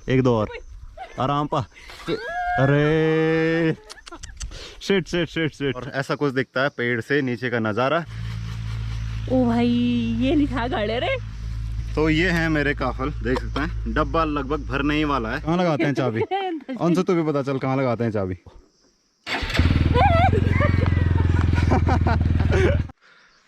एक दो और आराम पा। अरे शिट शिट शिट शिट। और ऐसा कुछ दिखता है पेड़ से नीचे का नज़ारा। ओ भाई ये लिखा गाड़े रे। तो ये है मेरे काफल, देख सकते हैं डब्बा लगभग भरने ही वाला है। कहाँ लगाते हैं चाबी? उनसे तो भी पता चल कहाँ लगाते हैं चाबी।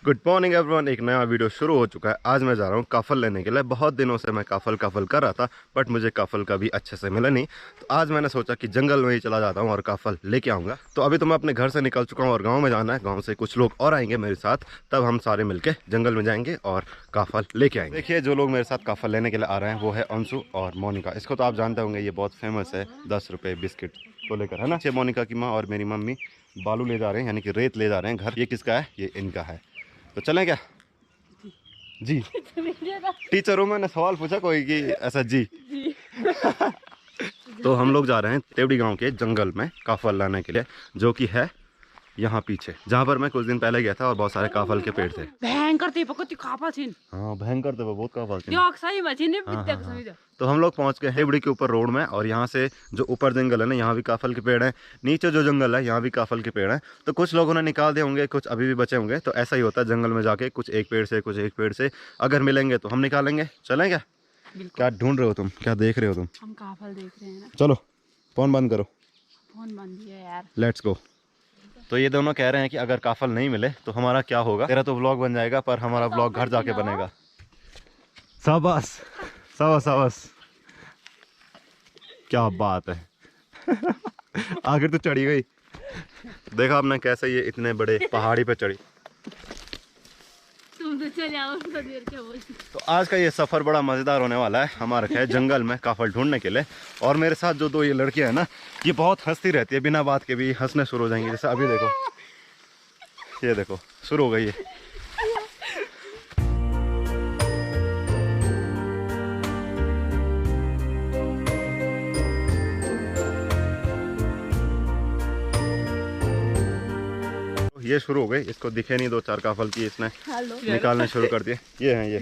गुड मॉर्निंग एवरीवन, एक नया वीडियो शुरू हो चुका है। आज मैं जा रहा हूँ काफल लेने के लिए। बहुत दिनों से मैं काफल कर रहा था बट मुझे काफल का भी अच्छे से मिला नहीं। तो आज मैंने सोचा कि जंगल में ही चला जाता हूँ और काफल लेके आऊँगा। तो अभी तो मैं अपने घर से निकल चुका हूँ और गाँव में जाना है। गाँव से कुछ लोग और आएंगे मेरे साथ, तब हम सारे मिलके जंगल में जाएंगे और काफल लेके आएंगे। देखिए जो लोग मेरे साथ काफल लेने के लिए आ रहे हैं वो है अंशु और मोनिका। इसको तो आप जानते होंगे, ये बहुत फेमस है 10 रुपये बिस्किट को लेकर, है ना। मोनिका की माँ और मेरी मम्मी बालू ले जा रहे हैं, यानी कि रेत ले जा रहे हैं घर। ये किसका है? ये इनका है। तो चलें क्या? जी टीचर हूँ, मैंने सवाल पूछा कोई कि ऐसा जी। तो हम लोग जा रहे हैं तेवड़ी गांव के जंगल में काफल लाने के लिए, जो कि है यहाँ पीछे, जहाँ पर मैं कुछ दिन पहले गया था और बहुत सारे काफल के पेड़ थे। भयंकर थे हाँ भयंकर थे, बहुत काफल थे। हाँ। तो हम लोग पहुँच गए हेवड़ी के ऊपर रोड में, और यहाँ से जो ऊपर जंगल है ना, यहाँ भी काफल के पेड़ हैं। नीचे जो जंगल है यहाँ भी काफल के पेड़ हैं। तो कुछ लोगों ने निकाल दिए होंगे, कुछ अभी भी बचे होंगे। तो ऐसा ही होता है जंगल में जाके, कुछ एक पेड़ से कुछ एक पेड़ से अगर मिलेंगे तो हम निकालेंगे। चलें क्या? क्या ढूंढ रहे हो तुम? क्या देख रहे हो तुम? हम काफल देख रहे हैं ना। चलो फोन बंद करो। फोन बंद है यार। Let's go. तो ये दोनों कह रहे हैं कि अगर काफल नहीं मिले तो हमारा क्या होगा। तेरा तो व्लॉग बन जाएगा पर हमारा व्लॉग घर जाके बनेगा। शाबाश शाबाश शाबाश, क्या बात है। आखिर तो चढ़ी गई। देखा आपने कैसे ये इतने बड़े पहाड़ी पे चढ़ी। तुम तो चले आओ तो देर क्या बोलती। तो आज का ये सफ़र बड़ा मज़ेदार होने वाला है। हमारा है जंगल में काफल ढूंढने के लिए। और मेरे साथ जो दो ये लड़कियां हैं ना, ये बहुत हंसती रहती है, बिना बात के भी हंसने शुरू हो जाएंगी। जैसे अभी देखो, ये देखो शुरू हो गई है। ये शुरू हो गई, इसको दिखे नहीं दो चार काफल की, इसने निकालने शुरू कर दिए। ये हैं ये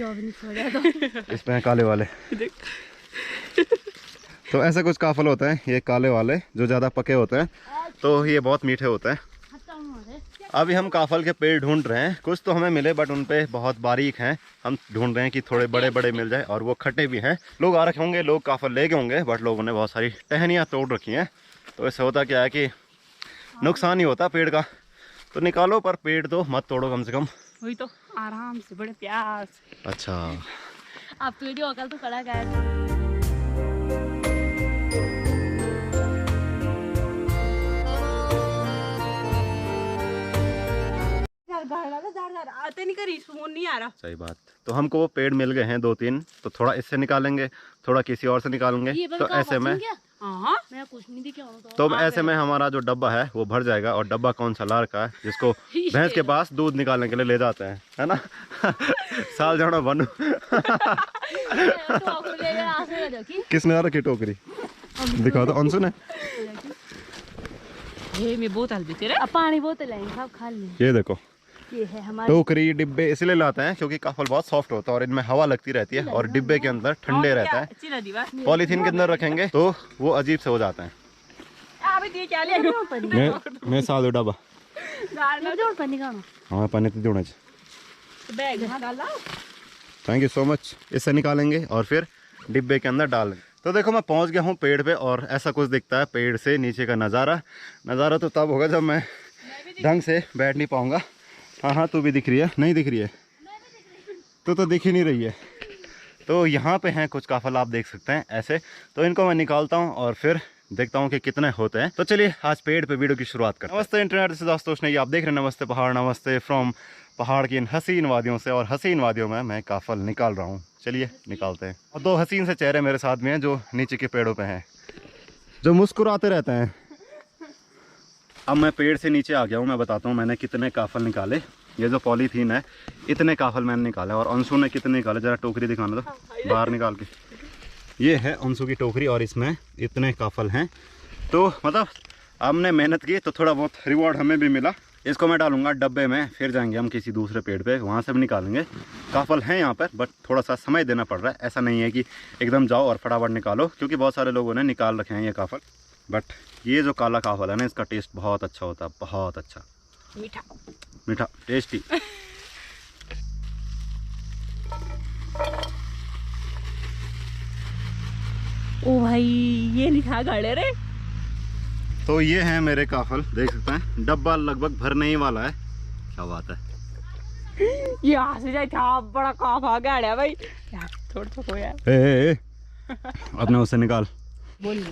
इसमें काले वाले। तो ऐसा कुछ काफल होता है, ये काले वाले जो ज़्यादा पके होते हैं, तो ये बहुत मीठे होते हैं। अभी हम काफल के पेड़ ढूंढ रहे हैं। कुछ तो हमें मिले बट उन पे बहुत बारीक हैं। हम ढूंढ रहे हैं कि थोड़े बड़े बड़े मिल जाए, और वो खट्टे भी हैं। लोग आ रखे होंगे, लोग काफल ले गए होंगे, बट लोगों ने बहुत सारी टहनियाँ तोड़ रखी हैं। तो इससे होता क्या है कि नुकसान ही होता पेड़ का। तो निकालो पर पेड़ तो मत तोड़ो कम से कम। वही तो, आराम से, बड़े प्यार से। अच्छा आप तो वीडियो अकल तो कड़ा गया। आते नहीं करी, फोन नहीं आ रहा। सही बात। तो हमको वो पेड़ मिल गए हैं 2-3, तो थोड़ा इससे निकालेंगे, थोड़ा किसी और से निकालेंगे। तो ऐसे में मैं कुछ नहीं दिखा। तो ऐसे में हमारा जो डब्बा है वो भर जाएगा। और डब्बा कौन सा लार का है, जिसको भैंस के पास दूध निकालने के लिए ले जाते हैं, है ना। साल जाना बनू। किसने आ रखी टोकरी? दिखा दो। अंशु ने। मैं बोतल भी तेरे पानी बोतल है, खा ले। ये देखो, ये है हमारी टोकरी डिब्बे इसलिए लाते हैं क्योंकि काफल बहुत सॉफ्ट होता है और इनमें हवा लगती रहती है, और डिब्बे के अंदर ठंडे रहता है। पॉलीथीन के अंदर रखेंगे तो वो अजीब से हो जाता है। मैं साल डब्बा हाँ पानी तो जोड़ना चाहिए। Thank you so much. इससे निकालेंगे और फिर डिब्बे के अंदर डालेंगे। तो देखो मैं पहुंच गया हूँ पेड़ पे, और ऐसा कुछ दिखता है पेड़ से नीचे का नज़ारा तो तब होगा जब मैं ढंग से बैठ नहीं पाऊंगा। हाँ तू भी दिख रही है? नहीं दिख रही है? तो दिख ही नहीं रही है। तो यहाँ पे हैं कुछ काफल, आप देख सकते हैं ऐसे। तो इनको मैं निकालता हूँ और फिर देखता हूँ कि कितने होते हैं। तो चलिए आज पेड़ पे वीडियो की शुरुआत करते हैं। नमस्ते इंटरनेट से दोस्तों, आप देख रहे हैं नमस्ते पहाड़। नमस्ते फ्रॉम पहाड़ की इन हसीन वादियों से, और हसीन वादियों में मैं काफल निकाल रहा हूँ। चलिए निकालते हैं। और दो हसीन से चेहरे मेरे साथ में हैं जो नीचे के पेड़ों पे हैं, जो मुस्कुराते रहते हैं। अब मैं पेड़ से नीचे आ गया हूँ। मैं बताता हूँ मैंने कितने काफल निकाले। ये जो पॉलीथीन है, इतने काफल मैंने निकाले। और अंशु ने कितने निकाले, जरा टोकरी दिखाना तो बाहर निकाल के। ये है अंशु की टोकरी और इसमें इतने काफल हैं। तो मतलब हमने मेहनत की तो थोड़ा बहुत रिवॉर्ड हमें भी मिला। इसको मैं डालूंगा डब्बे में, फिर जाएंगे हम किसी दूसरे पेड़ पे, वहाँ से भी निकालेंगे। काफल हैं यहाँ पर, बट थोड़ा सा समय देना पड़ रहा है। ऐसा नहीं है कि एकदम जाओ और फटाफट निकालो, क्योंकि बहुत सारे लोगों ने निकाल रखे हैं ये काफल। बट ये जो काला काफल है ना, इसका टेस्ट बहुत अच्छा होता है, बहुत अच्छा, मीठा मीठा टेस्टी। ओ भाई ये लिखा गड़े रे। तो ये है मेरे काफल, देख सकते हैं डब्बा लगभग भरने ही वाला है। क्या बात है, यहाँ से जाए था बड़ा काफा गाड़ा भाई यार, थोड़ा सा को यार ए, अपने उसे निकाल। बोल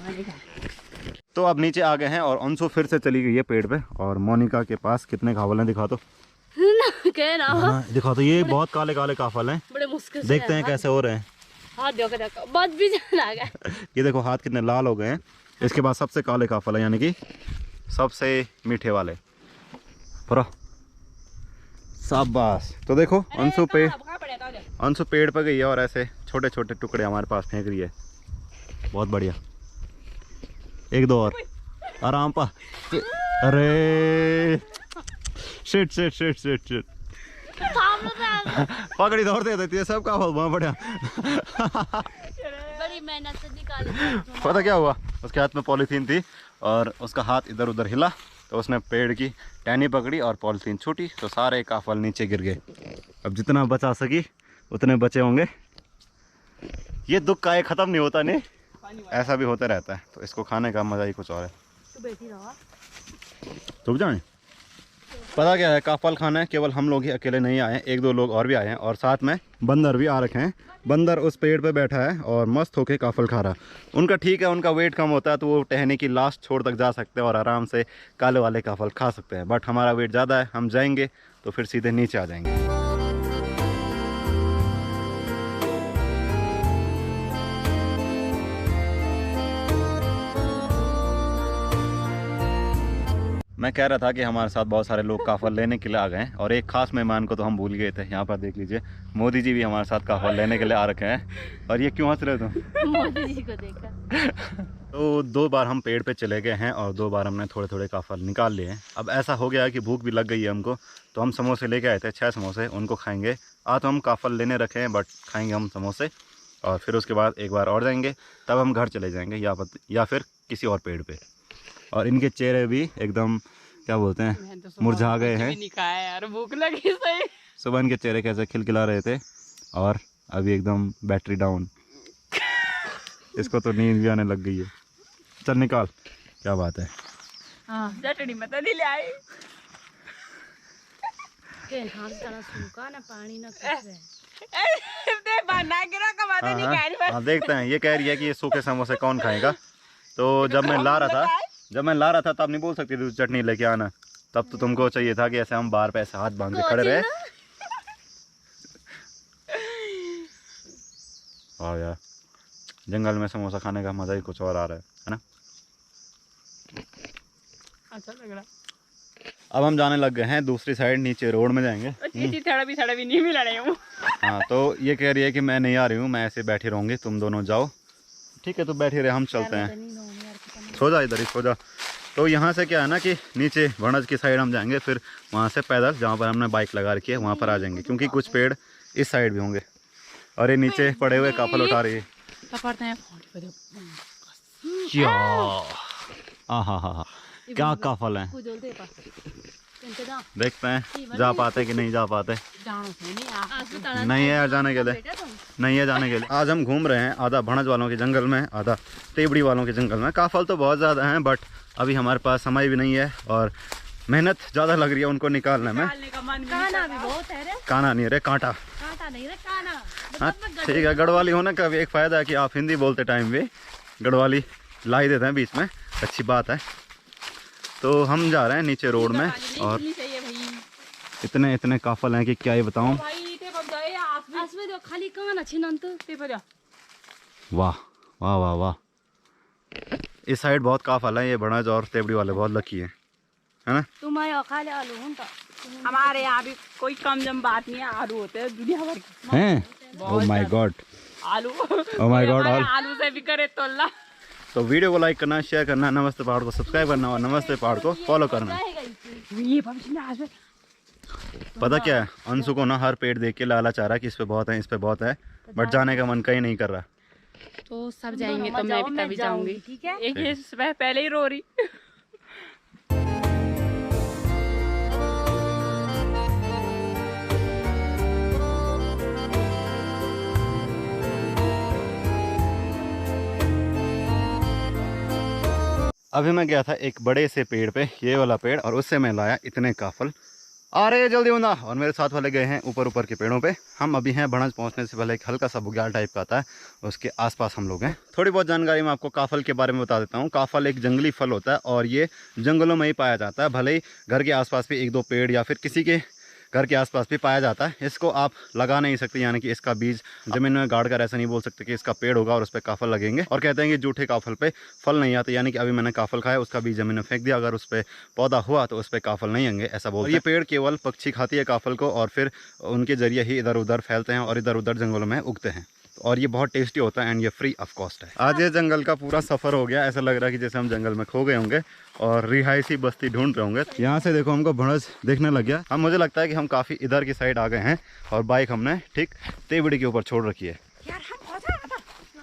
तो अब नीचे आ गए हैं और अंशु फिर से चली गई है पेड़ पे, और मोनिका के पास कितने काफल हैं दिखा तो। कह रहा हाँ, दिखा तो, ये बहुत काले काले काफल हैं, बड़े मुश्किल से देखते हैं कैसे हो रहे हैं। हाथ देखो बस भी चला गया। ये देखो हाथ कितने लाल हो गए हैं। इसके बाद सबसे काले काफल है, यानी कि सबसे मीठे वाले पूरा शाबाश। तो देखो अंशु पेड़ पर गई है और ऐसे छोटे छोटे टुकड़े हमारे पास फेंक रही है। बहुत बढ़िया, एक दो और आराम पा। अरे shit shit shit shit shit, पकड़ी दौड़ दे देती है सब काफल वहाँ बढ़िया। बड़ी मेहनत से निकाले। पता क्या हुआ, उसके हाथ में पॉलीथीन थी और उसका हाथ इधर उधर हिला, तो उसने पेड़ की टहनी पकड़ी और पॉलीथीन छूटी, तो सारे काफल नीचे गिर गए। अब जितना बचा सकी उतने बचे होंगे। ये दुख का ये ख़त्म नहीं होता, नहीं ऐसा भी होता रहता है। तो इसको खाने का मज़ा ही कुछ और है। तू बैठी रहा, तुम जाए पता क्या है, काफल खाना है केवल हम लोग ही अकेले नहीं आए हैं, एक दो लोग और भी आए हैं, और साथ में बंदर भी आ रखे हैं। बंदर उस पेड़ पे बैठा है और मस्त होके काफल खा रहा है। उनका ठीक है, उनका वेट कम होता है तो वो टहनी की लास्ट छोर तक जा सकते हैं और आराम से काले वाले काफल खा सकते हैं। बट हमारा वेट ज़्यादा है, हम जाएंगे तो फिर सीधे नीचे आ जाएंगे। मैं कह रहा था कि हमारे साथ बहुत सारे लोग काफल लेने के लिए आ गए हैं, और एक खास मेहमान को तो हम भूल गए थे। यहाँ पर देख लीजिए, मोदी जी भी हमारे साथ काफल लेने के लिए आ रखे हैं। और ये क्यों हंस रहे तुम? मोदी जी को देखा। तो 2 बार हम पेड़ पे चले गए हैं और 2 बार हमने थोड़े थोड़े काफल निकाल लिए हैं। अब ऐसा हो गया है कि भूख भी लग गई है हमको, तो हम समोसे लेके आए थे, 6 समोसे, उनको खाएंगे। तो हम काफल लेने रखे हैं, बट खाएंगे हम समोसे, और फिर उसके बाद एक बार और जाएंगे, तब हम घर चले जाएंगे या फिर किसी और पेड़ पे। और इनके चेहरे भी एकदम क्या बोलते हैं, मुरझा गए हैं। यार भूख लगी सही। सुबह इनके चेहरे कैसे खिलखिला रहे थे, और अभी एकदम बैटरी डाउन। इसको तो नींद भी आने लग गई है। चल निकाल, क्या बात है। हाँ चटनी मत नहीं ले आई। हाँ देखते हैं, ये कह रही है कि ये सूखे समोसे कौन खाएगा। तो जब मैं ला रहा था तब नहीं बोल सकती थी चटनी लेके आना, तब तो तुमको चाहिए था कि ऐसे हम बाहर पे ऐसे हाथ बांध के खड़े रहे। वाह यार, जंगल में समोसा खाने का मजा ही कुछ और आ रहा है ना। अच्छा लग रहा। अब हम जाने लग गए हैं दूसरी साइड, नीचे रोड में जाएंगे। थोड़ा भी नहीं मिला रही हूँ। हाँ, तो ये कह रही है कि मैं नहीं आ रही हूँ, मैं ऐसे बैठी रहूँगी, तुम दोनों जाओ। ठीक है, तो बैठे रहे, हम चलते हैं। सो जा, इधर ही सो जा। तो यहाँ से क्या है ना कि नीचे भणज की साइड हम जाएंगे, फिर वहाँ से पैदल जहाँ पर हमने बाइक लगा रखी है वहाँ पर आ जाएंगे, क्योंकि कुछ पेड़ इस साइड भी होंगे। और ये नीचे पड़े हुए काफल उठा रही है। हाँ, क्या काफल है, देखते हैं जा पाते कि नहीं जा पाते। नहीं है यार जाने के लिए, नहीं है जाने के लिए। आज हम घूम रहे हैं आधा भणज वालों के जंगल में, आधा टेबड़ी वालों के जंगल में। काफल तो बहुत ज़्यादा हैं, बट अभी हमारे पास समय भी नहीं है और मेहनत ज़्यादा लग रही है उनको निकालने में। काना भी बहुत है रे। काना नहीं रे, कांटा। कांटा नहीं रे, काना। हाँ ठीक है, गढ़वाली होने का भी एक फ़ायदा है कि आप हिंदी बोलते टाइम भी गढ़वाली ला ही देते हैं बीच में, अच्छी बात है। तो हम जा रहे हैं नीचे रोड में, और इतने इतने काफल हैं कि क्या ही बताऊं। वाह वाह वाह वाह, इस साइड बहुत काफल है। ये भणज और तेबड़ी वाले बहुत लकी हैं, है ना। हमारे यहाँ भी कोई कम जम बात नहीं है, आलू होते हैं दुनिया भर के हैं। ओह माय गॉड, आलू, ओह माय गॉड, आलू से भी करे तो अल्लाह। तो वीडियो को लाइक करना, शेयर करना, नमस्ते पहाड़ को सब्सक्राइब करना और नमस्ते पहाड़ को फॉलो करना। ये भविष्य में आज पता क्या है, अंशु को ना हर पेड़ देख के लालच आ रहा है कि इस पे बहुत है, इस पे बहुत है, बट जाने का मन कहीं नहीं कर रहा। तो सब जाएंगे तो मैं भी तभी जाऊंगी, ठीक है। एक ये सुबह पहले ही रो रही। अभी मैं गया था एक बड़े से पेड़ पे, ये वाला पेड़, और उससे मैं लाया इतने काफल। आ रहे हैं जल्दी होना। और मेरे साथ वाले गए हैं ऊपर के पेड़ों पे। हम अभी हैं भणज पहुंचने से पहले एक हल्का सा बुग्याल टाइप का आता है, उसके आसपास हम लोग हैं। थोड़ी बहुत जानकारी मैं आपको काफल के बारे में बता देता हूँ। काफल एक जंगली फल होता है और ये जंगलों में ही पाया जाता है। भले ही घर के आसपास भी एक दो पेड़ या फिर किसी के घर के आसपास भी पाया जाता है। इसको आप लगा नहीं सकते, यानी कि इसका बीज जमीन में गाड़ कर ऐसा नहीं बोल सकते कि इसका पेड़ होगा और उस पर काफल लगेंगे। और कहते हैं कि जूठे काफल पे फल नहीं आते, यानी कि अभी मैंने काफल खाया, उसका बीज जमीन में फेंक दिया, अगर उस पर पौधा हुआ तो उस पर काफल नहीं आएंगे, ऐसा बोलते हैं। ये पेड़ केवल पक्षी खाती है काफल को, और फिर उनके जरिए ही इधर उधर फैलते हैं और इधर उधर जंगलों में उगते हैं। और ये बहुत टेस्टी होता है एंड ये फ्री ऑफ कॉस्ट है। आज ये जंगल का पूरा सफ़र हो गया, ऐसा लग रहा है कि जैसे हम जंगल में खो गए होंगे और रिहायशी बस्ती ढूंढ रहे होंगे। यहाँ से देखो हमको भणज दिखने लग गया। हम मुझे लगता है कि हम काफ़ी इधर की साइड आ गए हैं और बाइक हमने ठीक तेवड़ी के ऊपर छोड़ रखी है। यार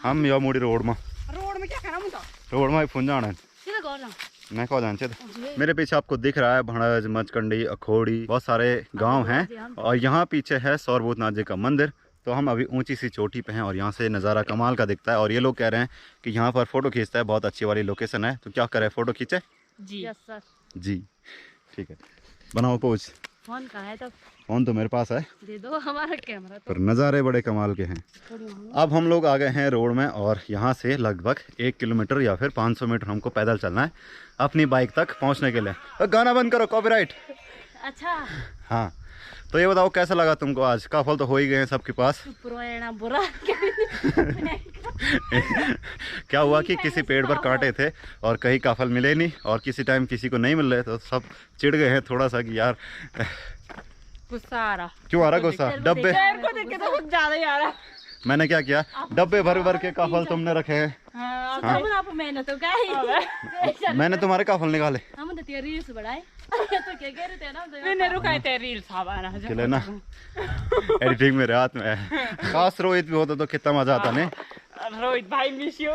हम या मुड़ी रोड में क्या करना मुझे रोड में फोन जाना है मैं कहो जान। मेरे पीछे आपको दिख रहा है भणज, मचकंडी, अखोड़ी, बहुत सारे गाँव हैं और यहाँ पीछे है सौरभूतनाथ जी का मंदिर। तो हम अभी ऊंची सी चोटी पे हैं और यहाँ से नज़ारा कमाल का दिखता है। और ये लोग कह रहे हैं कि यहाँ पर फ़ोटो खींचता है, बहुत अच्छी वाली लोकेशन है। तो क्या करें, फ़ोटो खींचे? जी यस सर जी ठीक है, बनाओ पोज। फोन कहाँ है तब? फोन तो मेरे पास है, दे दो हमारा कैमरा। पर नज़ारे बड़े कमाल के हैं। अब हम लोग आ गए हैं रोड में और यहाँ से लगभग 1 किलोमीटर या फिर 500 मीटर हमको पैदल चलना है अपनी बाइक तक पहुँचने के लिए। गाना बंद करो, कॉपीराइट। अच्छा हाँ, तो ये बताओ कैसा लगा तुमको? आज काफल तो हो ही गए हैं सबके पास। बुरा क्या हुआ कि किसी पेड़ पर कांटे थे और कहीं काफल मिले नहीं, और किसी टाइम किसी को नहीं मिल रहे, तो सब चिढ़ गए हैं थोड़ा सा कि यार गुस्सा आ रहा। क्यों आ रहा गुस्सा? डब्बे को देख के तो कुछ ज्यादा ही आ रहा। मैंने क्या किया, डब्बे भर भर के काफल तुमने रखे हैं। आप मेहनत तो क्या है? मैंने तुम्हारे काफल निकाले। हम तो तेरी रील्स बढ़ाए तो क्या कह रहे थे ना, मैंने रुकाए तेरी रील्स आवाना चले ना, एडिटिंग मेरे हाथ में है। खास रोहित भी होता तो कितना मजा आता नहीं। रोहित भाई मिस यू।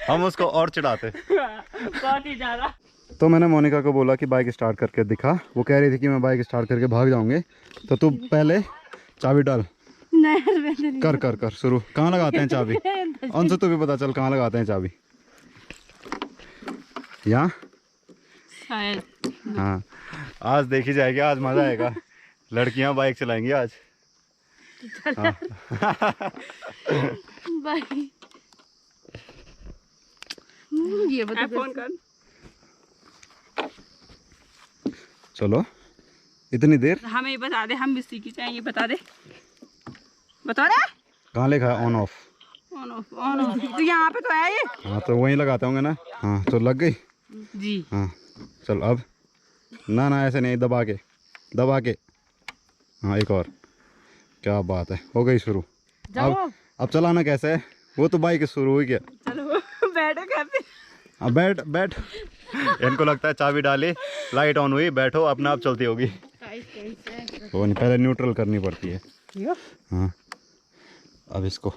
हम उसको और चिढ़ाते बहुत ही ज्यादा। तो मैंने मोनिका को बोला कि बाइक स्टार्ट करके दिखा। वो कह रही थी कि मैं बाइक स्टार्ट करके भाग जाऊंगी, तो तू पहले चाबी डाल। कर कर कर शुरू। कहाँ लगाते हैं चाबी? अंशु तो भी पता चल कहाँ लगाते हैं चाबी। यहाँ हाँ, आज देखी जाएगी, आज मजा आएगा। लड़कियां बाइक चलाएंगी आज। हाँ। ये बता फोन कर। चलो इतनी देर हमें ये बता दे, हम भी सीखी चाहिए, बता दे, बता रहे कहाँ लिखा है? On off. On off on off तो यहाँ पे तो है ये। हाँ तो वहीं लगाते होंगे ना। हाँ तो लग गई जी। हाँ चल अब ना ना ऐसे नहीं, दबा के। हाँ एक और, क्या बात है, हो गई शुरू। अब चलाना कैसे है? वो तो बाइक शुरू हुई क्या? चलो बैठो कैसे? हाँ बैठ। इनको लगता है चाबी डाली, लाइट ऑन हुई, बैठो, अपने आप चलती होगी। वो नहीं, पहले न्यूट्रल करनी पड़ती है। हाँ अब इसको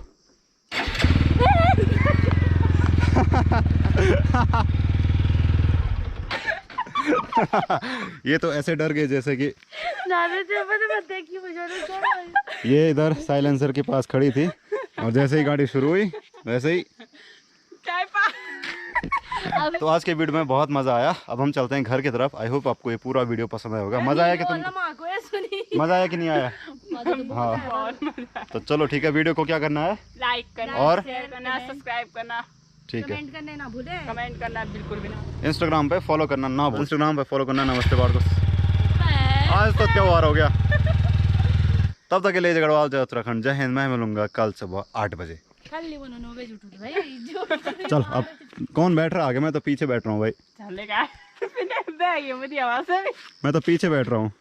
ये तो ऐसे डर गए जैसे कि ये इधर साइलेंसर के पास खड़ी थी और जैसे ही गाड़ी शुरू हुई वैसे ही। तो आज के वीडियो में बहुत मजा आया। अब हम चलते हैं घर की तरफ। आई होप आपको ये पूरा वीडियो पसंद आया होगा। मजा आया कि तुमको? मजा आया कि नहीं आया? हाँ तो चलो ठीक है, वीडियो को क्या करना है? लाइक करना और शेयर करना, सब्सक्राइब करना, ठीक है, कमेंट करना ना भूले, कमेंट करना बिल्कुल भी ना। इंस्टाग्राम पे फॉलो करना ना भूल, इंस्टाग्राम पे फॉलो करना। नमस्ते बारकोस। आज तो त्योहार हो गया। तब तक के लिए जगड़वाल जय उत्तराखंड, जय हिंद। मैं मिलूंगा कल सुबह 8 बजे। चल अब कौन बैठ रहा आगे? मैं तो पीछे बैठ रहा हूँ भाई। मैं तो पीछे बैठ रहा हूँ।